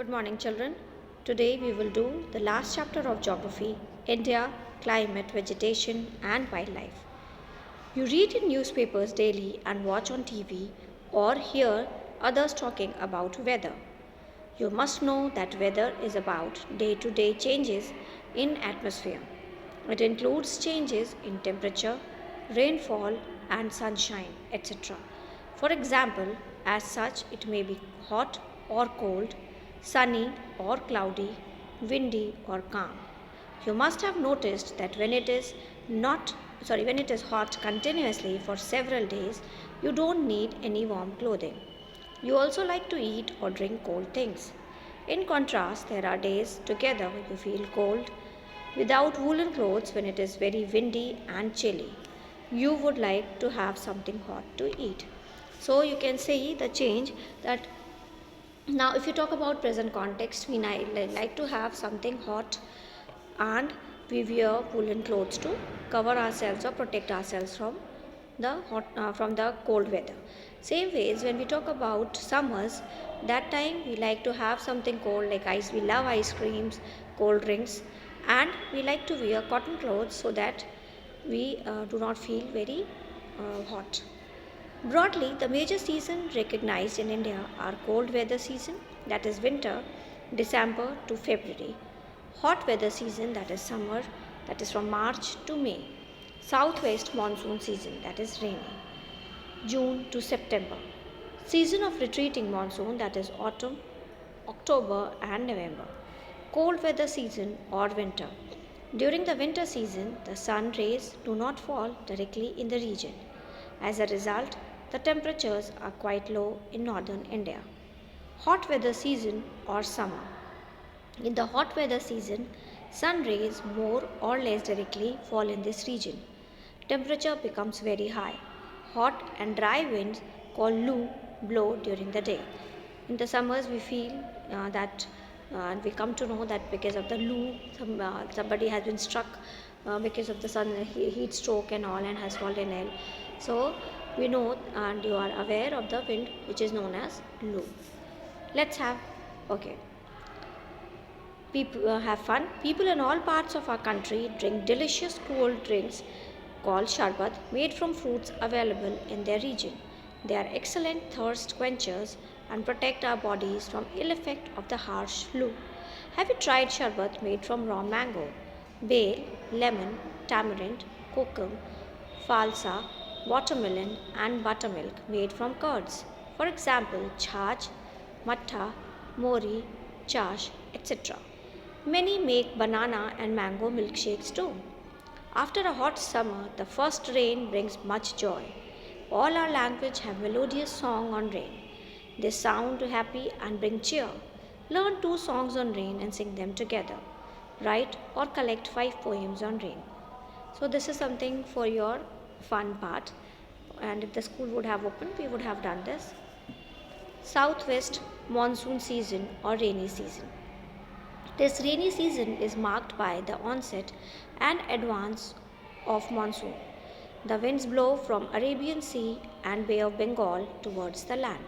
Good morning, children. Today we will do the last chapter of Geography, India, Climate, Vegetation, and Wildlife. You read in newspapers daily and watch on TV or hear others talking about weather. You must know that weather is about day to day changes in atmosphere. It includes changes in temperature, rainfall, and sunshine, etc. For example, as such, it may be hot or cold, sunny or cloudy, windy or calm. You must have noticed that when it is hot continuously for several days, you don't need any warm clothing. You also like to eat or drink cold things. In contrast, there are days together you feel cold without woolen clothes when it is very windy and chilly. You would like to have something hot to eat. So you can see the change that now if you talk about present context, we like to have something hot and we wear woolen clothes to cover ourselves or protect ourselves from the cold weather. Same ways when we talk about summers, that time we like to have something cold like ice. We love ice creams, cold drinks, and we like to wear cotton clothes so that we do not feel very hot. Broadly, the major seasons recognized in India are cold weather season, that is winter, December to February, hot weather season, that is summer, that is from March to May, southwest monsoon season, that is rainy, June to September, season of retreating monsoon, that is autumn, October and November, cold weather season or winter. During the winter season, the sun rays do not fall directly in the region. As a result, the temperatures are quite low in northern India. Hot weather season or summer. In the hot weather season, sun rays more or less directly fall in this region. Temperature becomes very high. Hot and dry winds called loo blow during the day. In the summers, we feel that we come to know that because of the loo, somebody has been struck because of the sun heat stroke and all and has fallen ill. So we know and you are aware of the wind which is known as loo. Let's have okay. People have fun. People in all parts of our country drink delicious cold drinks called sharbat made from fruits available in their region. They are excellent thirst quenchers and protect our bodies from ill effect of the harsh loo. Have you tried sharbat made from raw mango, bale, lemon, tamarind, kokum, falsa, watermelon and buttermilk made from curds? For example, chaj, matta, mori, chash, etc. Many make banana and mango milkshakes too. After a hot summer, the first rain brings much joy. All our language have melodious song on rain. They sound happy and bring cheer. Learn 2 songs on rain and sing them together. Write or collect 5 poems on rain. So this is something for your fun part. And if the school would have opened, we would have done this. Southwest monsoon season or rainy season. This rainy season is marked by the onset and advance of monsoon. The winds blow from Arabian Sea and Bay of Bengal towards the land.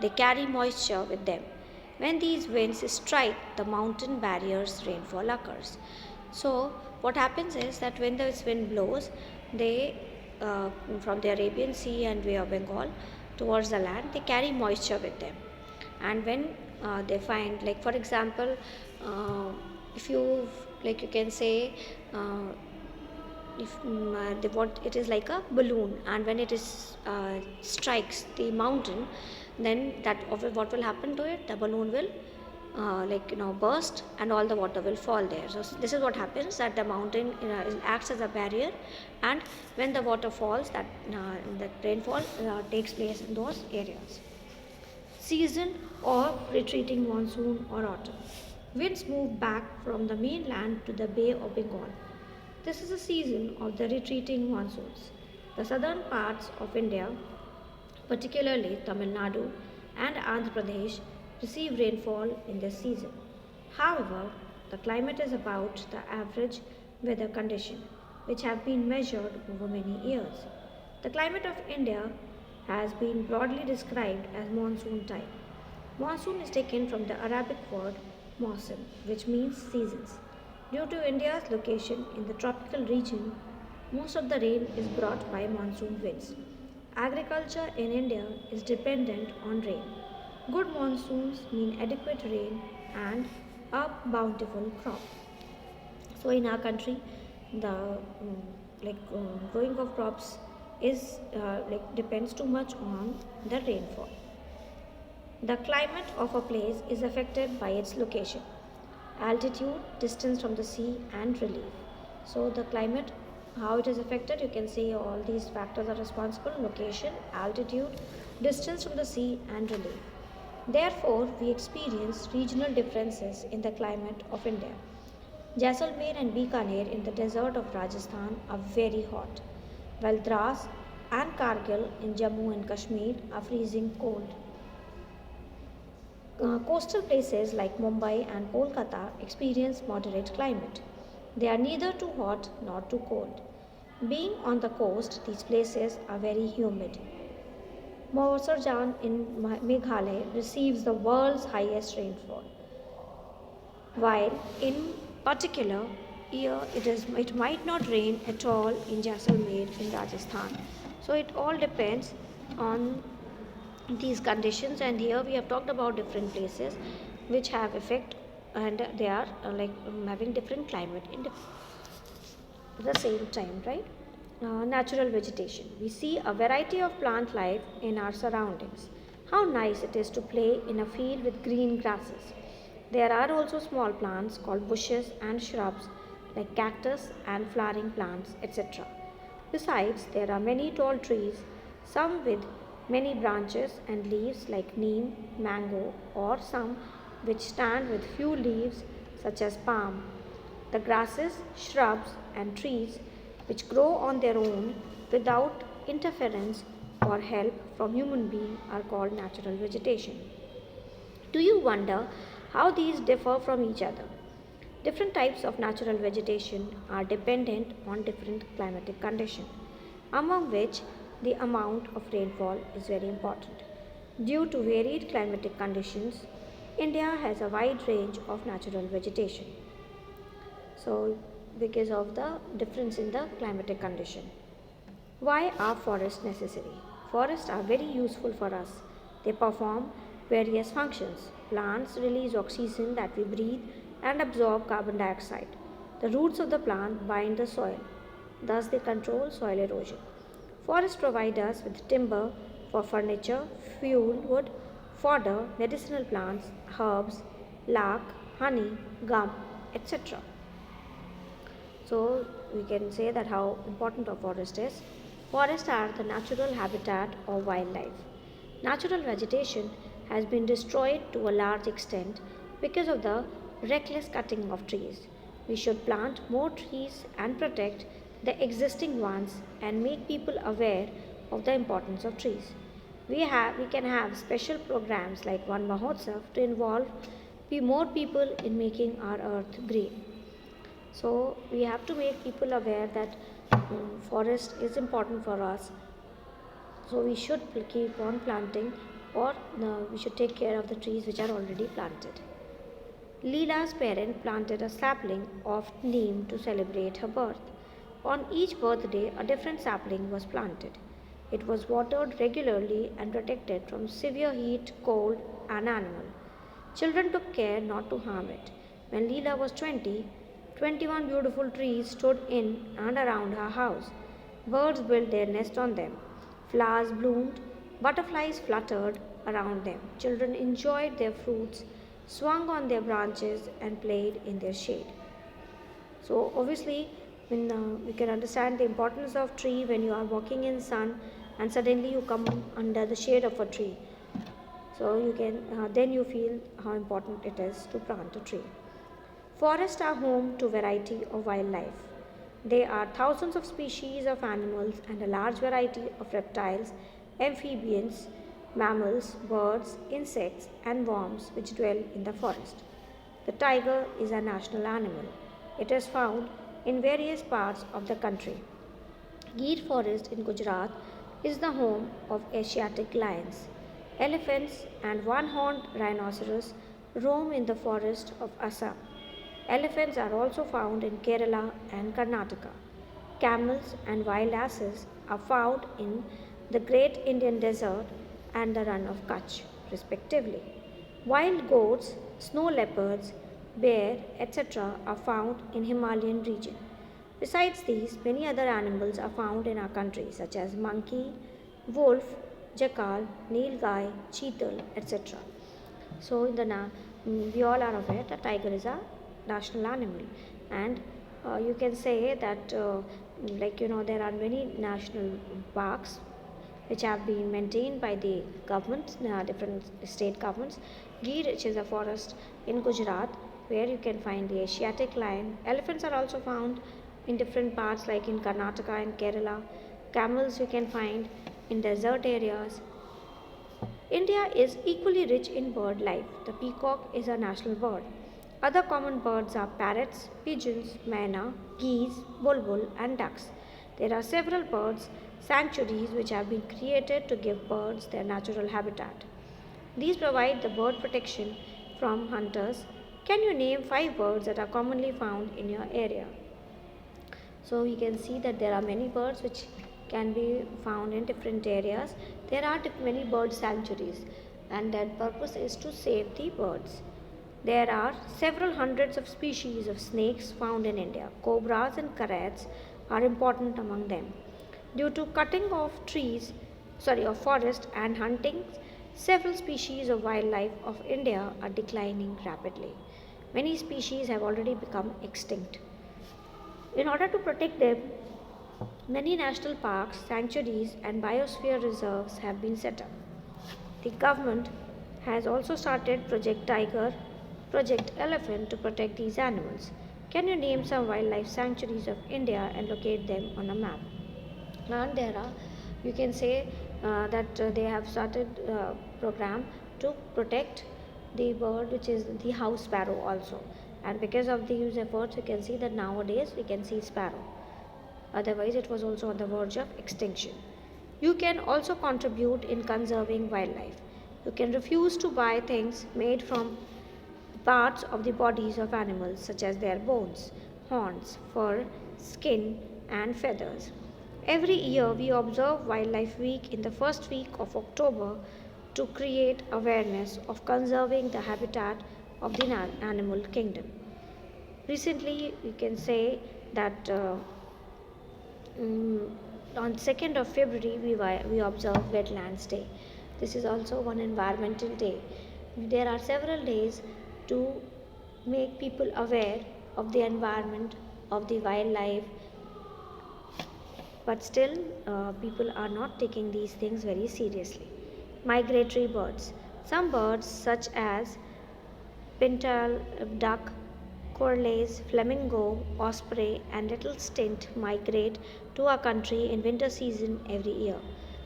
They carry moisture with them. When these winds strike the mountain barriers, rainfall occurs. So, what happens is that when this wind blows, they from the Arabian Sea and Bay of Bengal towards the land, they carry moisture with them. And when they find, like for example, if you like, you can say. If what it is like a balloon and when it is strikes the mountain, then that what will happen to it, the balloon will burst and all the water will fall there. So this is what happens, that the mountain acts as a barrier, and when the water falls, that rainfall takes place in those areas. Season of retreating monsoon or autumn. Winds move back from the mainland to the Bay of Bengal. This is a season of the retreating monsoons. The southern parts of India, particularly Tamil Nadu and Andhra Pradesh, receive rainfall in this season. However, the climate is about the average weather condition, which have been measured over many years. The climate of India has been broadly described as monsoon type. Monsoon is taken from the Arabic word mausim, which means seasons. Due to India's location in the tropical region, most of the rain is brought by monsoon winds. Agriculture in India is dependent on rain. Good monsoons mean adequate rain and a bountiful crop. So in our country, the growing of crops is depends too much on the rainfall. The climate of a place is affected by its location, altitude, distance from the sea, and relief. So, the climate, how it is affected, you can say all these factors are responsible: location, altitude, distance from the sea, and relief. Therefore, we experience regional differences in the climate of India. Jaisalmer and Bikaner in the desert of Rajasthan are very hot, while Dras and Kargil in Jammu and Kashmir are freezing cold. Coastal places like Mumbai and Kolkata experience moderate climate. They are neither too hot nor too cold. Being on the coast, these places are very humid. Morsarjan in Meghalaya receives the world's highest rainfall, while in particular year it might not rain at all in Jaisalmer in Rajasthan. So it all depends on these conditions, and here we have talked about different places which have effect, and they are having different climate in the same time, right? Natural vegetation, we see a variety of plant life in our surroundings. How nice it is to play in a field with green grasses. There are also small plants called bushes and shrubs like cactus and flowering plants, etc. Besides, there are many tall trees, some with many branches and leaves like neem, mango, or some which stand with few leaves such as palm. The grasses, shrubs, and trees which grow on their own without interference or help from human being are called natural vegetation. Do you wonder how these differ from each other? Different types of natural vegetation are dependent on different climatic conditions, among which the amount of rainfall is very important. Due to varied climatic conditions, India has a wide range of natural vegetation. So, because of the difference in the climatic condition. Why are forests necessary? Forests are very useful for us. They perform various functions. Plants release oxygen that we breathe and absorb carbon dioxide. The roots of the plant bind the soil. Thus, they control soil erosion. Forests provide us with timber for furniture, fuel, wood, fodder, medicinal plants, herbs, lark, honey, gum, etc. So we can say that how important a forest is. Forests are the natural habitat of wildlife. Natural vegetation has been destroyed to a large extent because of the reckless cutting of trees. We should plant more trees and protect the existing ones and make people aware of the importance of trees. We can have special programs like One Mahotsav to involve more people in making our earth green. So we have to make people aware that forest is important for us. So we should keep on planting, or we should take care of the trees which are already planted. Leela's parent planted a sapling of neem to celebrate her birth. On each birthday, a different sapling was planted. It was watered regularly and protected from severe heat, cold, and animal. Children took care not to harm it. When Leela was 20, 21 beautiful trees stood in and around her house. Birds built their nest on them. Flowers bloomed, butterflies fluttered around them. Children enjoyed their fruits, swung on their branches, and played in their shade. So obviously, when we can understand the importance of tree when you are walking in sun and suddenly you come under the shade of a tree. So you can then you feel how important it is to plant a tree. Forests are home to variety of wildlife. There are thousands of species of animals and a large variety of reptiles, amphibians, mammals, birds, insects, and worms which dwell in the forest. The tiger is a national animal. It is found in various parts of the country. Gir Forest in Gujarat is the home of Asiatic lions. Elephants and one-horned rhinoceros roam in the forest of Assam. Elephants are also found in Kerala and Karnataka. Camels and wild asses are found in the Great Indian Desert and the Run of Kutch, respectively. Wild goats, snow leopards, bear, etc. are found in Himalayan region. Besides these, many other animals are found in our country such as monkey, wolf, jackal, nilgai, cheetal, etc. So, we all are aware that tiger is a national animal, and you can say that there are many national parks which have been maintained by the government, different state governments. Gir, which is a forest in Gujarat, where you can find the Asiatic lion. Elephants are also found in different parts, like in Karnataka and Kerala. Camels you can find in desert areas. India is equally rich in bird life. The peacock is a national bird. Other common birds are parrots, pigeons, myna, geese, bulbul, and ducks. There are several birds sanctuaries which have been created to give birds their natural habitat. These provide the bird protection from hunters. Can you name 5 birds that are commonly found in your area? So we can see that there are many birds which can be found in different areas. There are many bird sanctuaries, and that purpose is to save the birds. There are several hundreds of species of snakes found in India. Cobras and karats are important among them. Due to cutting of forest and hunting, several species of wildlife of India are declining rapidly. Many species have already become extinct. In order to protect them, many national parks, sanctuaries, and biosphere reserves have been set up. The government has also started Project Tiger, Project Elephant to protect these animals. Can you name some wildlife sanctuaries of India and locate them on a map? And there are, you can say that they have started a program to protect the bird which is the house sparrow also, and because of these efforts you can see that nowadays we can see sparrow, otherwise it was also on the verge of extinction. You can also contribute in conserving wildlife. You can refuse to buy things made from parts of the bodies of animals such as their bones, horns, fur, skin, and feathers. Every year we observe Wildlife Week in the first week of October to create awareness of conserving the habitat of the animal kingdom. Recently, we can say that on 2nd of February we observe Wetlands Day. This is also one environmental day. There are several days to make people aware of the environment, of the wildlife, but still people are not taking these things very seriously. Migratory birds. Some birds such as pintail duck, corlays, flamingo, osprey, and little stint migrate to our country in winter season every year.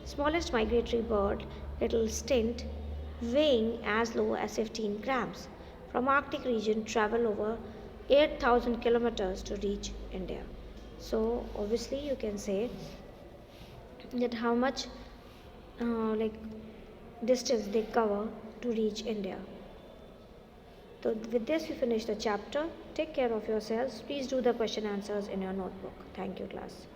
Smallest migratory bird, little stint, weighing as low as 15 grams, from Arctic region travel over 8,000 kilometers to reach India. So obviously you can say that how much like distance they cover to reach India. So with this we finish the chapter. Take care of yourselves. Please do the question answers in your notebook. Thank you, class.